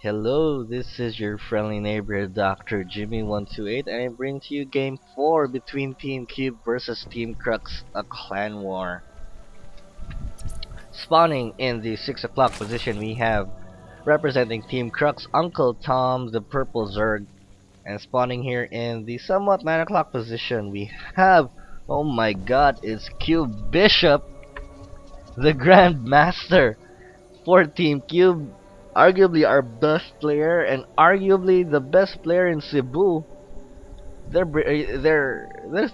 Hello, this is your friendly neighbor Dr. Jimmy128 and I bring to you game 4 between Team Cube versus Team Crux, a clan war. Spawning in the 6 o'clock position we have, representing Team Crux, Uncle Tom, the purple Zerg. And spawning here in the somewhat 9 o'clock position we have, oh my god, it's CubeBishop, the Grand Master for Team Cube. Arguably our best player and arguably the best player in Cebu. They're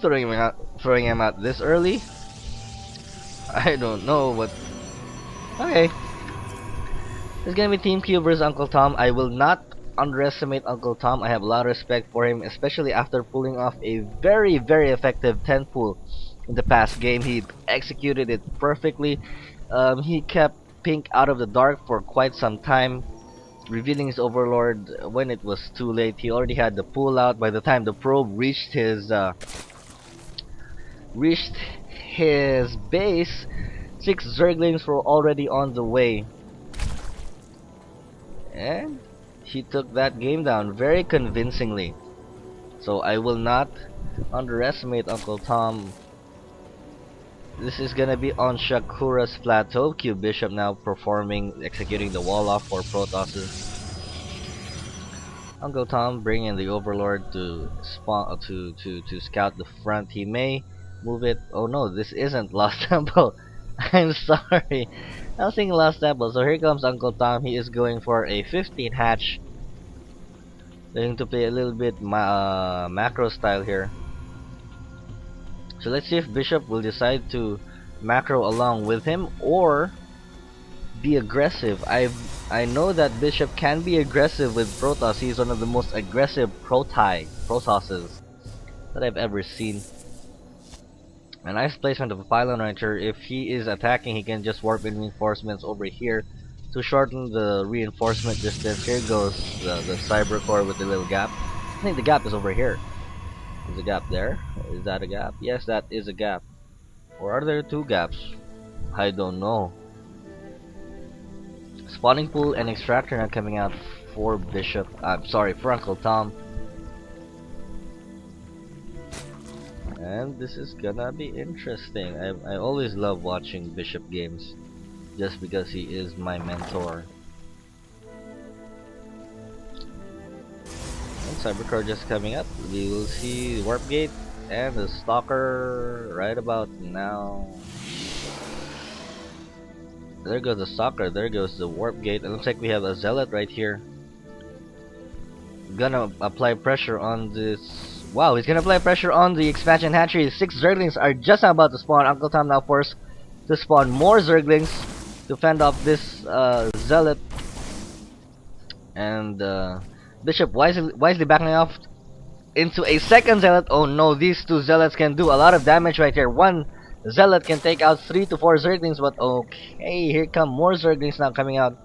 throwing him out this early. I don't know what. Okay, it's gonna be Team Cube versus Uncle Tom. I will not underestimate Uncle Tom. I have a lot of respect for him, especially after pulling off a very effective 10 pull in the past game. He executed it perfectly. He kept Pink out of the dark for quite some time, revealing his overlord when it was too late. He already had the pull out by the time the probe reached his base. 6 Zerglings were already on the way, and he took that game down very convincingly. So I will not underestimate Uncle Tom. This is gonna be on Shakura's plateau. CubeBishop now executing the wall off for Protosses. Uncle Tom bringing the Overlord to spawn to scout the front. He may move it. Oh no, this isn't Lost Temple. I'm sorry. I was thinking Lost Temple. So here comes Uncle Tom. He is going for a 15 hatch. Going to play a little bit macro style here. So let's see if Bishop will decide to macro along with him or be aggressive. I know that Bishop can be aggressive with Protoss. He's one of the most aggressive Protosses that I've ever seen. A nice placement of a pylon right here. If he is attacking, he can just warp in reinforcements over here to shorten the reinforcement distance. Here goes the cyber core with the little gap. I think the gap is over here. Is a gap there? Is that a gap? Yes, that is a gap. Or are there two gaps? I don't know. Spawning pool and extractor now coming out for Bishop. I'm sorry, for Uncle Tom. And this is gonna be interesting. I always love watching Bishop games just because he is my mentor. And Cybercore just coming up. We will see Warp Gate and the Stalker right about now. There goes the Stalker, there goes the Warp Gate. It looks like we have a Zealot right here. Gonna apply pressure on this. Wow, he's gonna apply pressure on the expansion hatchery. 6 Zerglings are just about to spawn. Uncle Tom now forced to spawn more Zerglings to fend off this Zealot. And Bishop wisely backing off into a second Zealot. Oh no, these two Zealots can do a lot of damage right here. One Zealot can take out 3 to 4 Zerglings, but okay, here come more Zerglings now coming out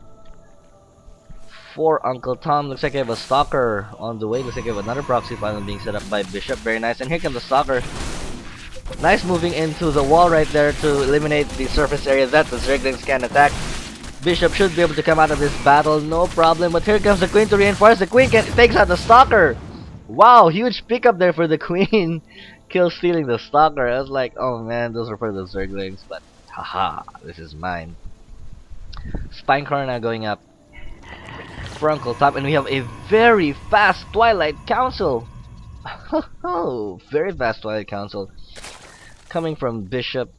for Uncle Tom. Looks like I have a Stalker on the way. Looks like I have another proxy pylon being set up by Bishop. Very nice. And here comes the Stalker. Nice moving into the wall right there to eliminate the surface area that the Zerglings can attack. Bishop should be able to come out of this battle, no problem. But here comes the Queen to reinforce. The Queen takes out the Stalker. Wow, huge pickup there for the Queen. Kill stealing the Stalker. I was like, oh man, those are for the Zerglings. But haha, this is mine. Spinecrawler now going up for Uncle Tom, and we have a very fast Twilight Council. Oh, very fast Twilight Council coming from Bishop.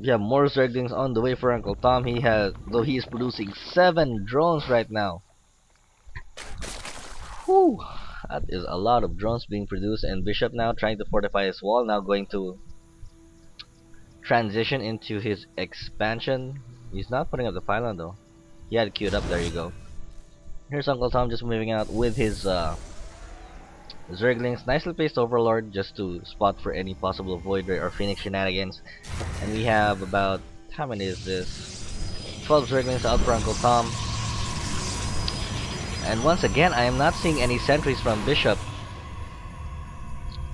We have more Zerglings on the way for Uncle Tom. He is producing 7 drones right now. Whew, that is a lot of drones being produced, and Bishop now trying to fortify his wall. Now going to transition into his expansion. He's not putting up the pylon though. He had it queued up. There you go. Here's Uncle Tom just moving out with his Zerglings. Nicely placed Overlord just to spot for any possible Void Ray or Phoenix shenanigans. And we have about, how many is this? 12 Zerglings out for Uncle Tom. And once again, I am not seeing any sentries from Bishop.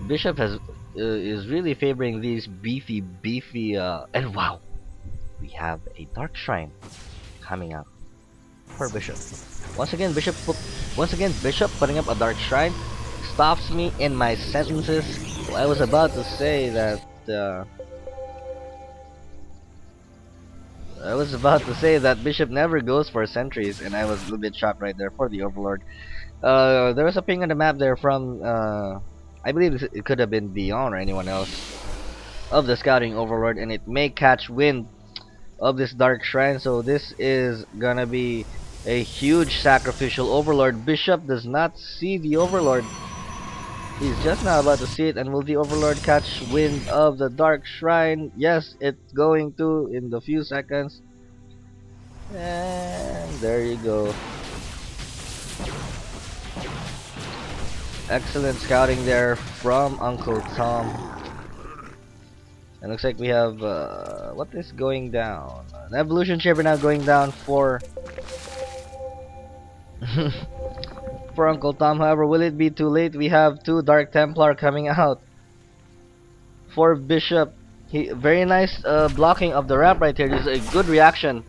Bishop is really favoring these beefy and wow, we have a Dark Shrine coming out. for Bishop. Once again, Bishop putting up a Dark Shrine stops me in my sentences. I was about to say that. I was about to say that Bishop never goes for sentries, and I was a little bit shocked right there for the Overlord. There was a ping on the map there from, I believe it could have been Beyond or anyone else of the Scouting Overlord, and it may catch wind of this Dark Shrine, so this is gonna be a huge sacrificial Overlord. Bishop does not see the Overlord. He's just now about to see it, and will the Overlord catch wind of the Dark Shrine? Yes, it's going to in the few seconds. And there you go. Excellent scouting there from Uncle Tom. It looks like we have, what is going down? An Evolution Chamber now going down for for Uncle Tom. However, will it be too late? We have 2 Dark Templar coming out for Bishop. Very nice blocking of the ramp right here. This is a good reaction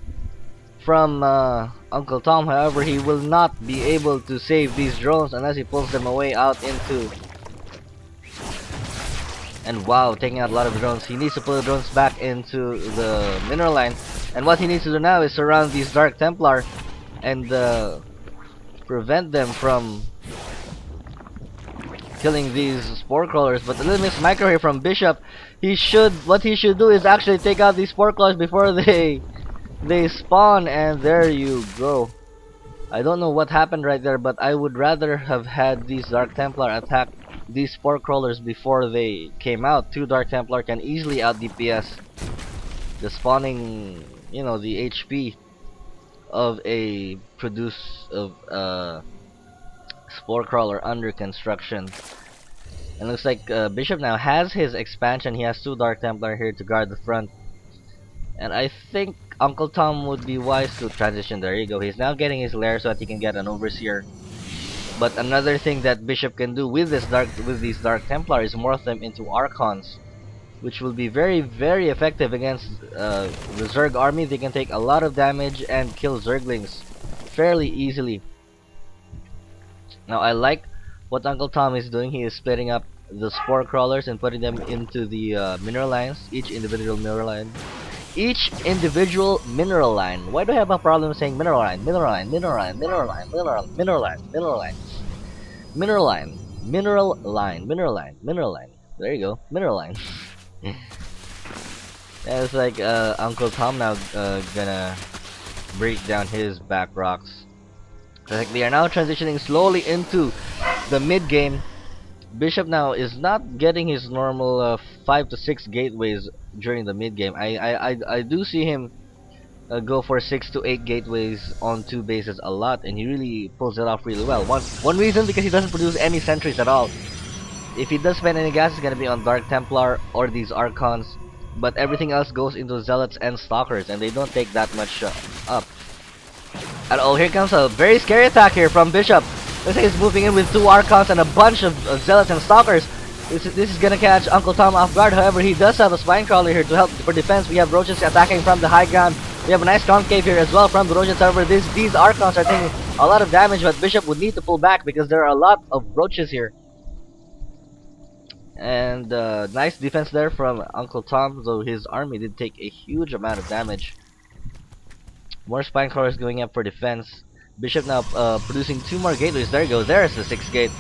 from Uncle Tom. However, he will not be able to save these drones unless he pulls them away out into. And wow, taking out a lot of drones. He needs to pull the drones back into the mineral line. And what he needs to do now is surround these Dark Templar and prevent them from killing these spore crawlers. But a little miss micro here from Bishop. What he should do is actually take out these spore crawlers before they spawn, and there you go. I don't know what happened right there, but I would rather have had these Dark Templar attack these spore crawlers before they came out. 2 Dark Templar can easily out DPS the spawning, you know, the HP of a spore crawler under construction. And looks like Bishop now has his expansion. He has 2 Dark Templar here to guard the front. And I think Uncle Tom would be wise to transition. There you go. He's now getting his lair so that he can get an Overseer. But another thing that Bishop can do with these Dark Templar is morph them into Archons, which will be very, very effective against the Zerg army. They can take a lot of damage and kill Zerglings fairly easily. Now I like what Uncle Tom is doing. He is splitting up the spore crawlers and putting them into the mineral lines, each individual mineral line. Why do I have a problem saying mineral line? There you go, mineral line. Yeah, it's like Uncle Tom now gonna break down his back rocks. Like they are now transitioning slowly into the mid game. Bishop now is not getting his normal 5 to 6 gateways during the mid game. I do see him go for 6 to 8 gateways on 2 bases a lot, and he really pulls it off really well. One reason, because he doesn't produce any sentries at all. If he does spend any gas, it's gonna be on Dark Templar or these Archons, but everything else goes into Zealots and Stalkers, and they don't take that much up. And oh, here comes a very scary attack here from Bishop. Looks like he's moving in with 2 Archons and a bunch of Zealots and Stalkers. This is gonna catch Uncle Tom off guard. However, he does have a Spine Crawler here to help for defense. We have Roaches attacking from the high ground. We have a nice concave here as well from the Roaches. However, these Archons are taking a lot of damage, but Bishop would need to pull back because there are a lot of Roaches here. And nice defense there from Uncle Tom, though his army did take a huge amount of damage. More Spine Crawlers going up for defense. Bishop now producing 2 more gateways. There you go. There's the 6th gate.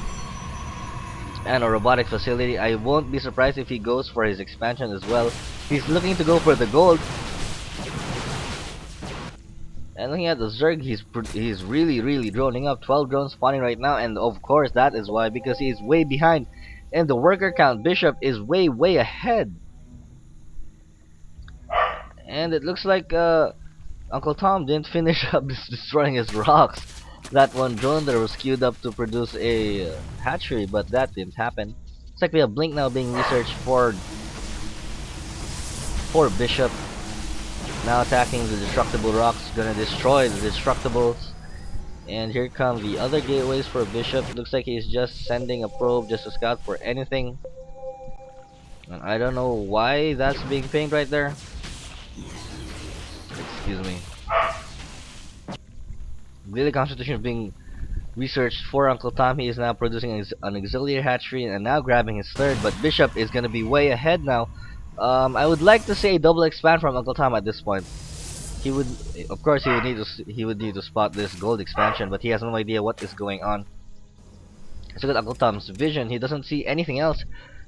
And a robotic facility. I won't be surprised if he goes for his expansion as well. He's looking to go for the gold. And looking at the Zerg, he's really droning up. 12 drones spawning right now, and of course that is why, because he's way behind in the worker count. Bishop is way ahead. And it looks like Uncle Tom didn't finish up destroying his rocks. That one drone there was queued up to produce a hatchery, but that didn't happen. Looks like we have Blink now being researched for Bishop. Now attacking the destructible rocks, gonna destroy the destructibles. And here come the other gateways for Bishop. Looks like he's just sending a probe just to scout for anything. And I don't know why that's being pinged right there. Excuse me. Daily Constitution is being researched for Uncle Tom. He is now producing an auxiliary hatchery and now grabbing his third, but Bishop is going to be way ahead now. I would like to say double expand from Uncle Tom at this point. He would, of course, he would need to spot this gold expansion, but he has no idea what is going on. So look at Uncle Tom's vision. He doesn't see anything else.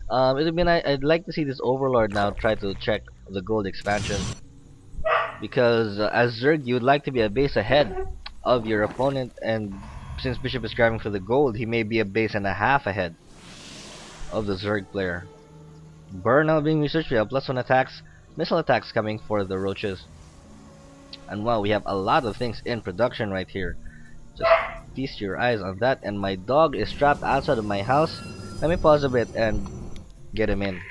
I'd like to see this Overlord now try to check the gold expansion, because as Zerg, you would like to be a base ahead of your opponent, and since Bishop is grabbing for the gold, he may be a base and a half ahead of the Zerg player. Burn now being researched. We have +1 attacks, missile attacks coming for the roaches. And wow, we have a lot of things in production right here. Just feast your eyes on that. And my dog is trapped outside of my house. Let me pause a bit and get him in.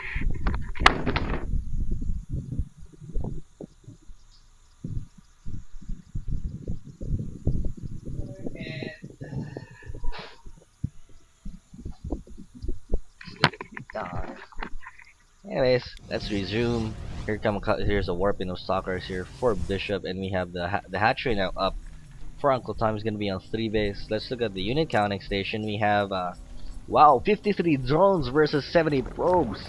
Dog. Anyways, let's resume. Here's a warping of stalkers here for Bishop, and we have the hatchery now up. For Uncle Tom is gonna be on 3 base. Let's look at the unit counting station. We have wow, 53 drones versus 70 probes.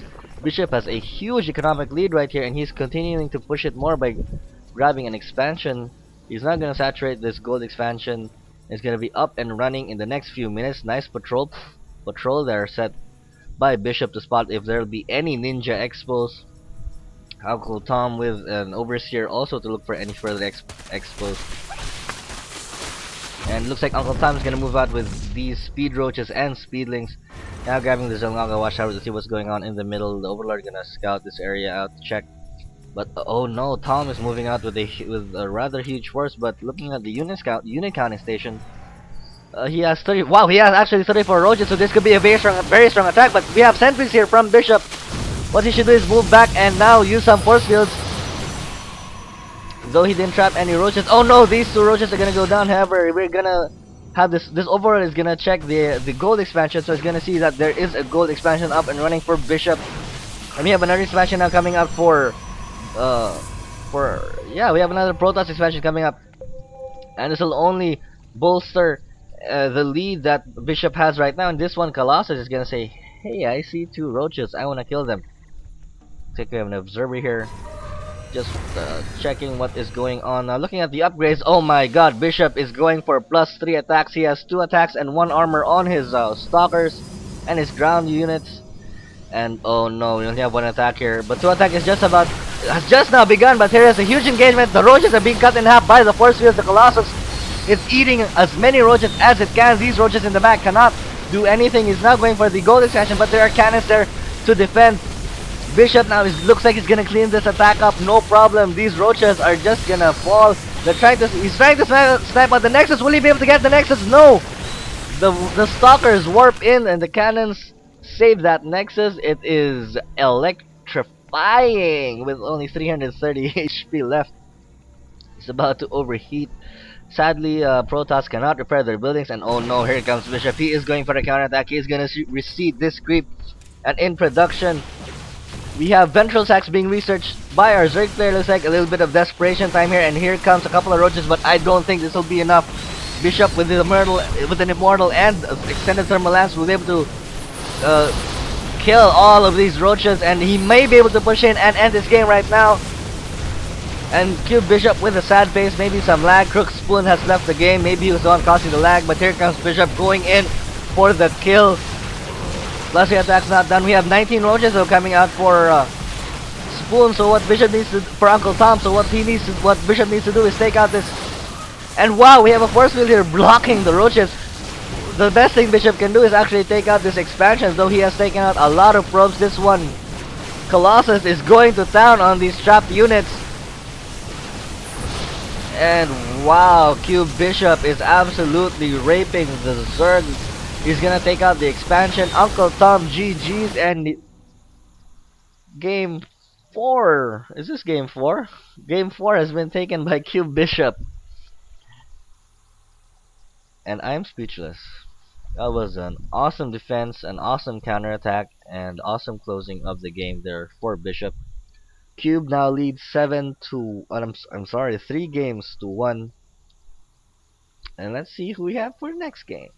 Bishop has a huge economic lead right here, and he's continuing to push it more by grabbing an expansion. He's not gonna saturate this gold expansion. It's gonna be up and running in the next few minutes. Nice patrol there set by Bishop to spot if there'll be any ninja expos. Uncle Tom with an overseer also to look for any further expos. And looks like Uncle Tom is gonna move out with these speed roaches and speedlings. Now grabbing the Zelnaga watchtower to see what's going on in the middle. The Overlord gonna scout this area out to check. But oh no, Tom is moving out with a rather huge force. But looking at the unit counting station, he has 30. Wow, he has actually 34 roaches. So this could be a very strong attack. But we have sentries here from Bishop. What he should do is move back and now use some force fields. Though he didn't trap any roaches. Oh no, these 2 roaches are gonna go down. However, we're gonna have this Overlord is gonna check the gold expansion, so it's gonna see that there is a gold expansion up and running for Bishop. And we have another expansion now coming up we have another Protoss expansion coming up. And this will only bolster the lead that Bishop has right now. And this one, Colossus, is gonna say, hey, I see 2 roaches, I wanna kill them. Looks like we have an observer here. Just checking what is going on. Now looking at the upgrades, oh my god, Bishop is going for +3 attacks. He has 2 attacks and 1 armor on his stalkers and his ground units. And oh no, we only have 1 attack here. But 2 attack is has just now begun, but here is a huge engagement. The roaches are being cut in half by the force field. The Colossus is eating as many roaches as it can. These roaches in the back cannot do anything. He's now going for the gold expansion, but there are cannons there to defend. Bishop now looks like he's gonna clean this attack up, no problem. These roaches are just gonna fall. He's trying to snipe at the Nexus. Will he be able to get the Nexus? No! The stalkers warp in and the cannons save that Nexus. It is electrifying with only 330 HP left. It's about to overheat. Sadly, Protoss cannot repair their buildings, and oh no, here comes Bishop. He is going for the counterattack. He is gonna recede this creep. And in production, we have ventral sacks being researched by our Zerg player. Looks like a little bit of desperation time here, and here comes a couple of roaches, but I don't think this will be enough. Bishop with an immortal and extended thermal lance will be able to kill all of these roaches, and he may be able to push in and end this game right now. And CubeBishop with a sad face, maybe some lag. Crux Spoon has left the game, maybe he was the one causing the lag, but here comes Bishop going in for the kill. +3 attacks not done. We have 19 roaches though coming out for Spoon. So what Bishop needs to for Uncle Tom. So what Bishop needs to do is take out this. And wow, we have a force field here blocking the roaches. The best thing Bishop can do is actually take out this expansion. Though he has taken out a lot of probes. This one, Colossus, is going to town on these trapped units. And wow, CubeBishop is absolutely raping the Zerg. He's gonna take out the expansion. Uncle Tom GG's, and game 4. Is this game 4? Game 4 has been taken by CubeBishop. And I'm speechless. That was an awesome defense, an awesome counterattack, and awesome closing of the game there for Bishop. Cube now leads 3 games to 1. And let's see who we have for the next game.